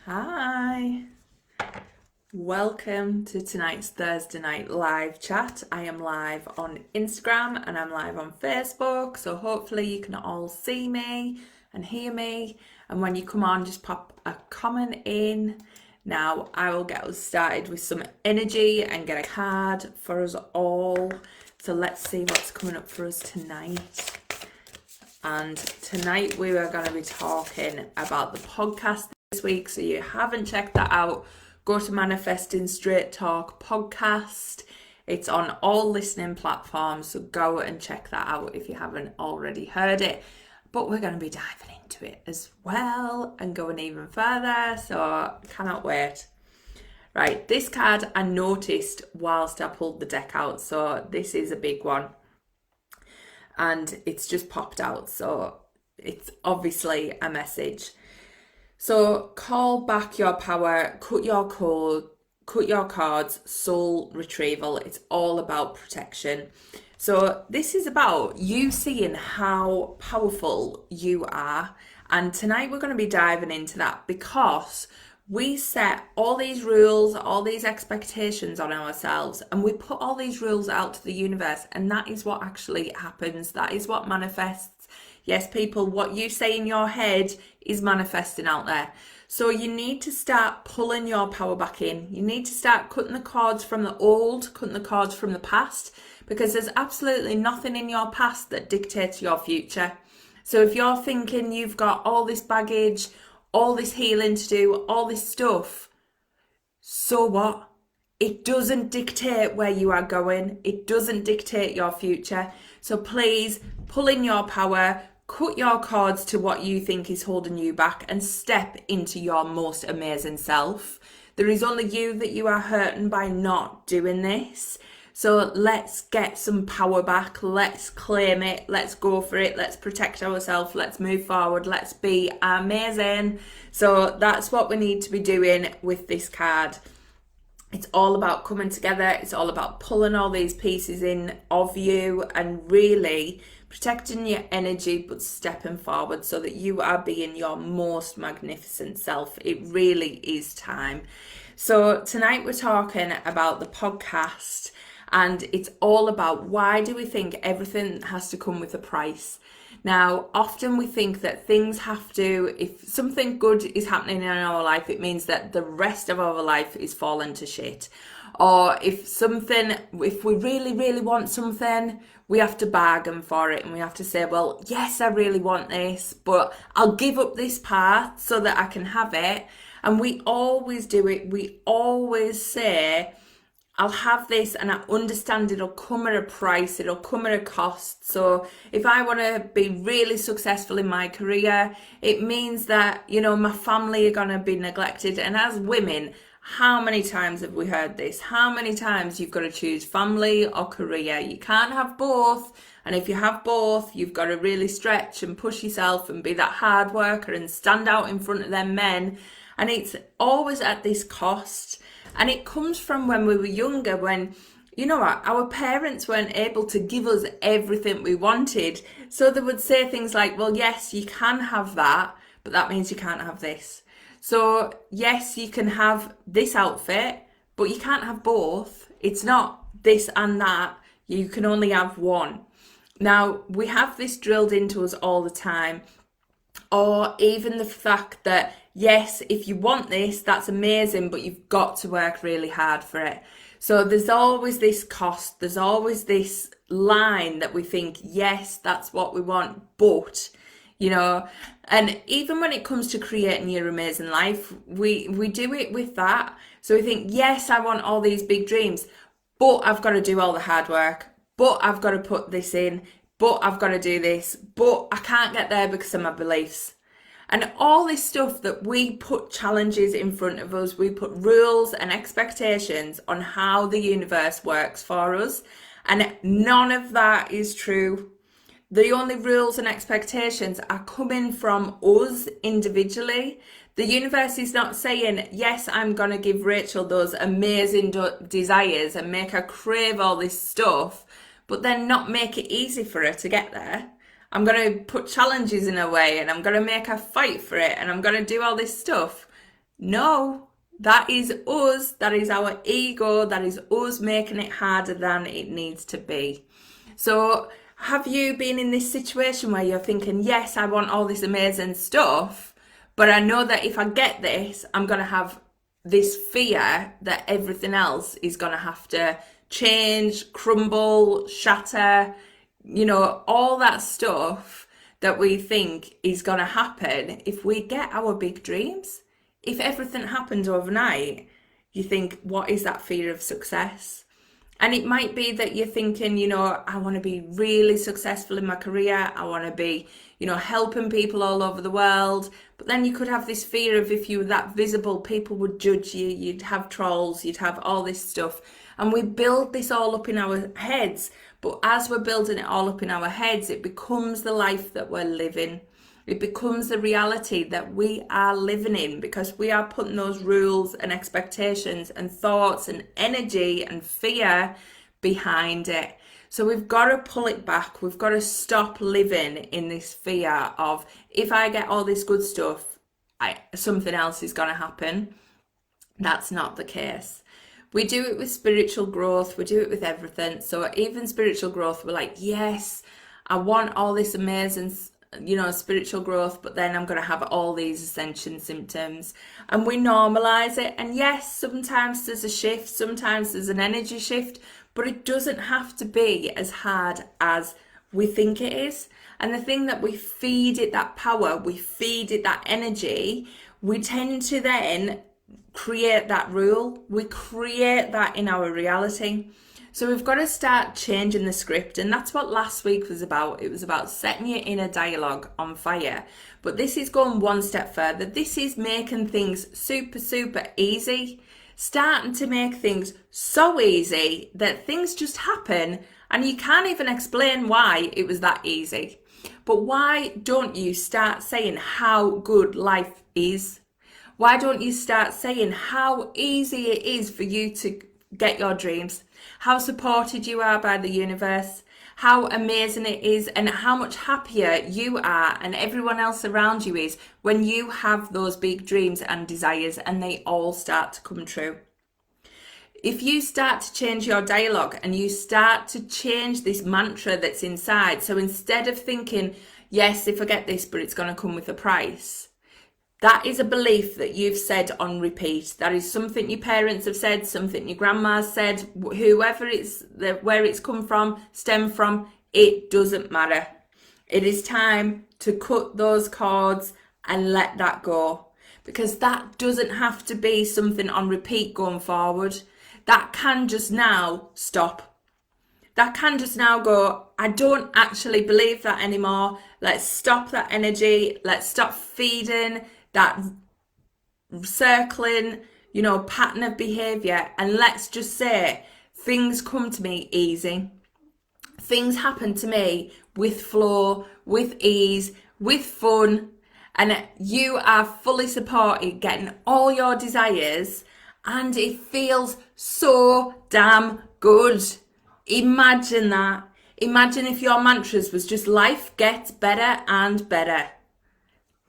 Hi, welcome to tonight's Thursday night live chat. I am live on Instagram and I'm live on Facebook, so hopefully you can all see me and hear me. And when you come on, just pop a comment in. Now I will get us started with some energy and get a card for us all. So let's see what's coming up for us tonight. And tonight we are going to be talking about the podcast this week. So you haven't checked that out, go to Manifesting Straight Talk podcast. It's on all listening platforms, so go and check that out if you haven't already heard it. But we're going to be diving into it as well and going even further, so I cannot wait. Right, this card I noticed whilst I pulled the deck out, so this is a big one. And it's just popped out, so it's obviously a message. So call back your power, cut your cards, soul retrieval. It's all about protection. So this is about you seeing how powerful you are. And tonight we're going to be diving into that because we set all these rules, all these expectations on ourselves, and we put all these rules out to the universe, and that is what actually happens. That is what manifests. Yes, people, what you say in your head is manifesting out there. So you need to start pulling your power back in. You need to start cutting the cords from the old, cutting the cords from the past, because there's absolutely nothing in your past that dictates your future. So if you're thinking you've got all this baggage, all this healing to do, all this stuff, so what? It doesn't dictate where you are going. It doesn't dictate your future. So please pull in your power, cut your cords to what you think is holding you back, and step into your most amazing self. There is only you that you are hurting by not doing this. So let's get some power back. Let's claim it. Let's go for it. Let's protect ourselves. Let's move forward. Let's be amazing. So that's what we need to be doing with this card. It's all about coming together. It's all about pulling all these pieces in of you and really protecting your energy, but stepping forward so that you are being your most magnificent self. It really is time. So tonight we're talking about the podcast. And it's all about, why do we think everything has to come with a price? Now, often we think that things have to, if something good is happening in our life, it means that the rest of our life is falling to shit. Or if we really, really want something, we have to bargain for it and we have to say, well, yes, I really want this, but I'll give up this part so that I can have it. And we always do it. We always say, I'll have this and I understand it'll come at a price, it'll come at a cost. So if I want to be really successful in my career, it means that, my family are going to be neglected. And as women, how many times have we heard this? How many times you've got to choose family or career? You can't have both. And if you have both, you've got to really stretch and push yourself and be that hard worker and stand out in front of them men. And it's always at this cost. And it comes from when we were younger, when, our parents weren't able to give us everything we wanted. So they would say things like, well, yes, you can have that, but that means you can't have this. So yes, you can have this outfit, but you can't have both. It's not this and that. You can only have one. Now, we have this drilled into us all the time. Or even the fact that, yes, if you want this, that's amazing, but you've got to work really hard for it. So there's always this cost. There's always this line that we think, yes, that's what we want, but, and even when it comes to creating your amazing life, we do it with that. So we think, yes, I want all these big dreams, but I've got to do all the hard work, but I've got to put this in, but I've got to do this, but I can't get there because of my beliefs. And all this stuff that we put challenges in front of us, we put rules and expectations on how the universe works for us. And none of that is true. The only rules and expectations are coming from us individually. The universe is not saying, yes, I'm going to give Rachel those amazing desires and make her crave all this stuff, but then not make it easy for her to get there. I'm going to put challenges in her way and I'm going to make her fight for it and I'm going to do all this stuff. No, that is us. That is our ego. That is us making it harder than it needs to be. So, have you been in this situation where you're thinking, yes, I want all this amazing stuff, but I know that if I get this, I'm going to have this fear that everything else is going to have to change, crumble, shatter, all that stuff that we think is going to happen if we get our big dreams. If everything happens overnight, you think, what is that fear of success? And it might be that you're thinking, I want to be really successful in my career. I want to be, helping people all over the world. But then you could have this fear of if you were that visible, people would judge you. You'd have trolls. You'd have all this stuff. And we build this all up in our heads. But as we're building it all up in our heads, it becomes the life that we're living. It becomes the reality that we are living in because we are putting those rules and expectations and thoughts and energy and fear behind it. So we've got to pull it back. We've got to stop living in this fear of if I get all this good stuff, something else is going to happen. That's not the case. We do it with spiritual growth. We do it with everything. So even spiritual growth, we're like, yes, I want all this amazing spiritual growth, but then I'm going to have all these ascension symptoms, and we normalize it. And yes, sometimes there's a shift, sometimes there's an energy shift, but it doesn't have to be as hard as we think it is. And the thing that we feed it that power, we feed it that energy, we tend to then create that rule. We create that in our reality. So we've got to start changing the script, and that's what last week was about. It was about setting your inner dialogue on fire. But this is going one step further. This is making things super, super easy. Starting to make things so easy that things just happen and you can't even explain why it was that easy. But why don't you start saying how good life is? Why don't you start saying how easy it is for you to get your dreams? How supported you are by the universe, how amazing it is, and how much happier you are and everyone else around you is when you have those big dreams and desires and they all start to come true. If you start to change your dialogue and you start to change this mantra that's inside, so instead of thinking, yes, if I get this, but it's going to come with a price, that is a belief that you've said on repeat. That is something your parents have said, something your grandma's said, whoever where it's come from, stem from, it doesn't matter. It is time to cut those cords and let that go. Because that doesn't have to be something on repeat going forward. That can just now stop. That can just now go, I don't actually believe that anymore. Let's stop that energy. Let's stop feeding that circling, pattern of behavior, and let's just say things come to me easy. Things happen to me with flow, with ease, with fun, and you are fully supported getting all your desires, and it feels so damn good. Imagine that. Imagine if your mantras was just life gets better and better.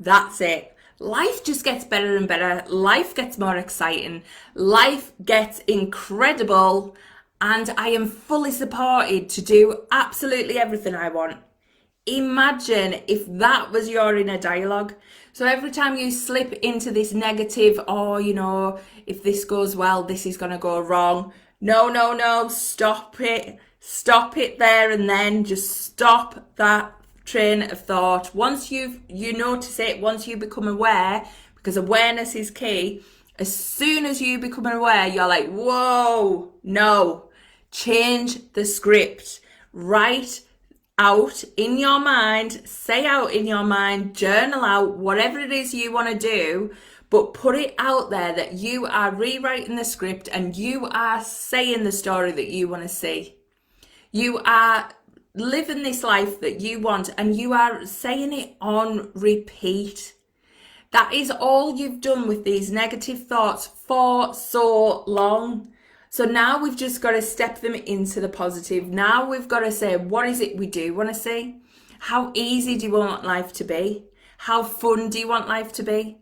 That's it. Life just gets better and better. Life gets more exciting. Life gets incredible. And I am fully supported to do absolutely everything I want. Imagine if that was your inner dialogue. So every time you slip into this negative, if this goes well, this is going to go wrong. No, stop it. Stop it there and then. Just stop that train of thought. Once you notice it, once you become aware, because awareness is key, as soon as you become aware, you're like, whoa, no, change the script. Write out in your mind, say out in your mind, journal out, whatever it is you want to do, but put it out there that you are rewriting the script and you are saying the story that you want to see. You are living this life that you want and you are saying it on repeat. That is all you've done with these negative thoughts for so long. So now we've just got to step them into the positive. Now we've got to say, what is it we do want to see? How easy do you want life to be? How fun do you want life to be?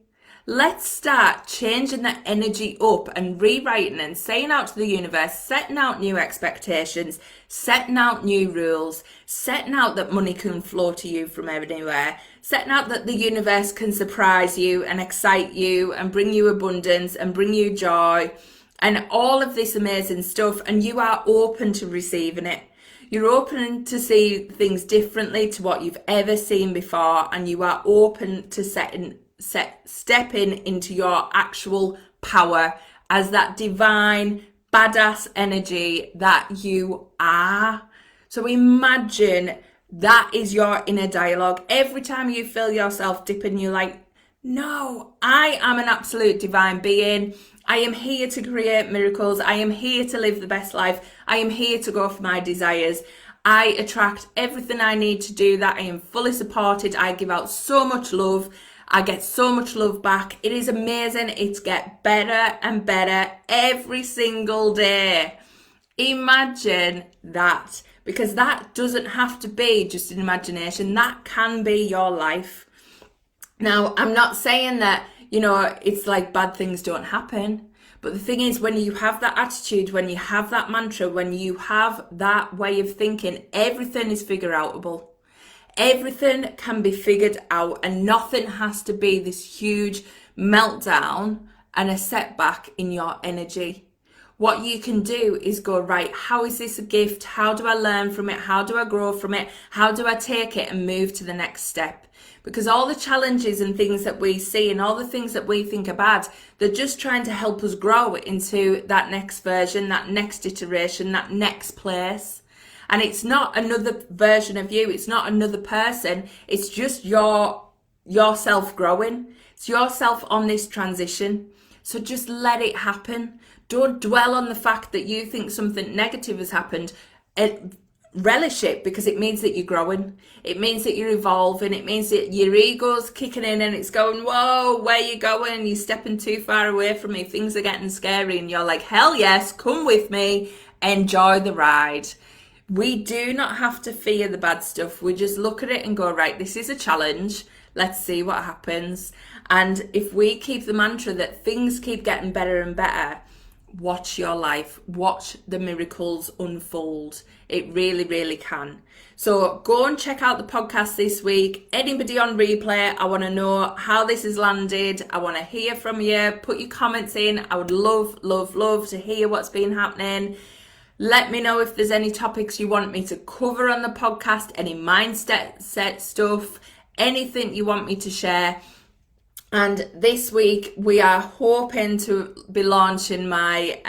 Let's start changing the energy up and rewriting and saying out to the universe, setting out new expectations, setting out new rules, setting out that money can flow to you from anywhere, setting out that the universe can surprise you and excite you and bring you abundance and bring you joy and all of this amazing stuff, and you are open to receiving it. You're open to see things differently to what you've ever seen before, and you are open to stepping into your actual power as that divine, badass energy that you are. So imagine that is your inner dialogue. Every time you feel yourself dipping, you're like, no, I am an absolute divine being. I am here to create miracles. I am here to live the best life. I am here to go for my desires. I attract everything I need to do that. I am fully supported. I give out so much love. I get so much love back. It is amazing. It's get better and better every single day. Imagine that, because that doesn't have to be just an imagination. That can be your life. Now, I'm not saying that, it's like bad things don't happen. But the thing is, when you have that attitude, when you have that mantra, when you have that way of thinking, everything is figure outable. Everything can be figured out, and nothing has to be this huge meltdown and a setback in your energy. What you can do is go, right, how is this a gift? How do I learn from it? How do I grow from it? How do I take it and move to the next step? Because all the challenges and things that we see and all the things that we think are bad, they're just trying to help us grow into that next version, that next iteration, that next place. And it's not another version of you. It's not another person. It's just yourself growing. It's yourself on this transition. So just let it happen. Don't dwell on the fact that you think something negative has happened. Relish it, because it means that you're growing. It means that you're evolving. It means that your ego's kicking in and it's going, whoa, where you going? You're stepping too far away from me. Things are getting scary. And you're like, hell yes, come with me. Enjoy the ride. We do not have to fear the bad stuff. We just look at it and go, right, this is a challenge. Let's see what happens. And if we keep the mantra that things keep getting better and better, watch your life, watch the miracles unfold. It really, really can. So go and check out the podcast this week. Anybody on replay, I want to know how this has landed. I want to hear from you. Put your comments in. I would love, love, love to hear what's been happening. Let me know if there's any topics you want me to cover on the podcast, any mindset stuff, anything you want me to share. And this week we are hoping to be launching my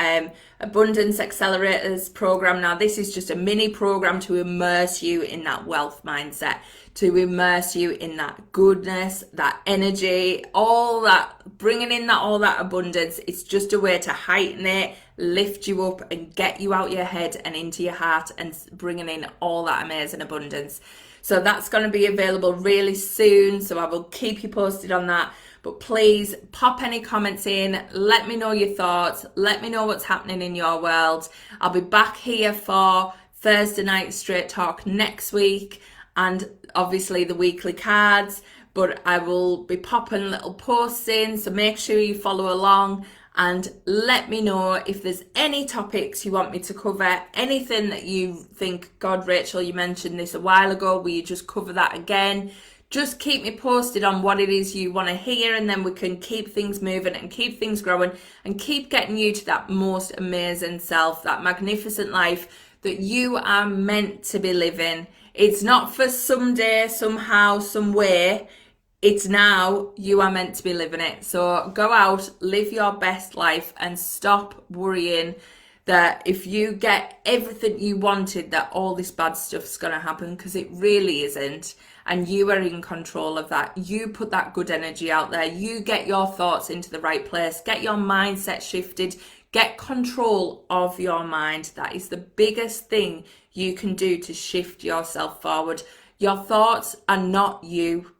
Abundance Accelerators program. Now, this is just a mini program to immerse you in that wealth mindset, to immerse you in that goodness, that energy, all that, bringing in all that abundance. It's just a way to heighten it, lift you up and get you out your head and into your heart and bringing in all that amazing abundance. So that's going to be available really soon. So I will keep you posted on that. But please pop any comments in. Let me know your thoughts. Let me know what's happening in your world. I'll be back here for Thursday night straight talk next week, and obviously the weekly cards. But I will be popping little posts in, so make sure you follow along. And let me know if there's any topics you want me to cover, anything that you think, God, Rachel, you mentioned this a while ago, will you just cover that again? Just keep me posted on what it is you want to hear, and then we can keep things moving and keep things growing and keep getting you to that most amazing self, that magnificent life that you are meant to be living. It's not for someday, somehow, some way. It's now. You are meant to be living it. So go out, live your best life, and stop worrying that if you get everything you wanted, that all this bad stuff's going to happen, because it really isn't. And you are in control of that. You put that good energy out there. You get your thoughts into the right place. Get your mindset shifted. Get control of your mind. That is the biggest thing you can do to shift yourself forward. Your thoughts are not you.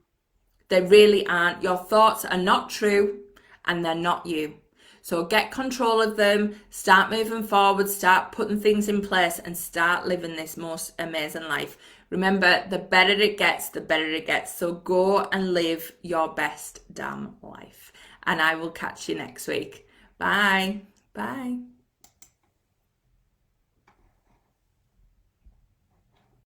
They really aren't. Your thoughts are not true, and they're not you. So get control of them, start moving forward, start putting things in place, and start living this most amazing life. Remember, the better it gets, the better it gets. So go and live your best damn life. and I will catch you next week. Bye. Bye.